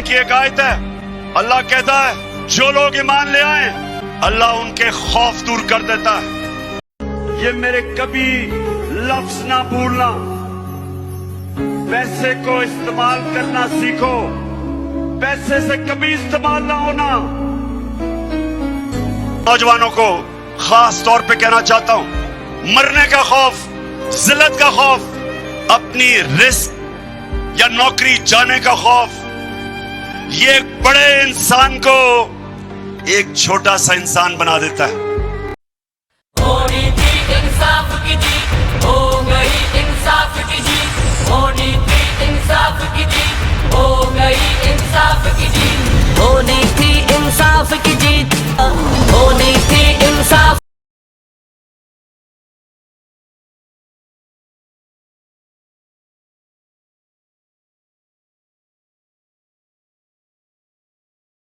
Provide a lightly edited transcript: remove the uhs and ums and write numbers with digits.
की एक आयत है, अल्लाह कहता है जो लोग ईमान ले आए अल्लाह उनके खौफ दूर कर देता है। ये मेरे कभी लफ्ज ना भूलना, पैसे को इस्तेमाल करना सीखो, पैसे से कभी इस्तेमाल ना होना। नौजवानों को खास तौर पे कहना चाहता हूं, मरने का खौफ, जिल्लत का खौफ, अपनी रिस्क या नौकरी जाने का खौफ, ये एक बड़े इंसान को एक छोटा सा इंसान बना देता है। होनी थी इंसाफ की जीत, हो गई इंसाफ की जीत, होनी थी इंसाफ की जीत, हो गई इंसाफ की जीत, होनी थी इंसाफ की जीत।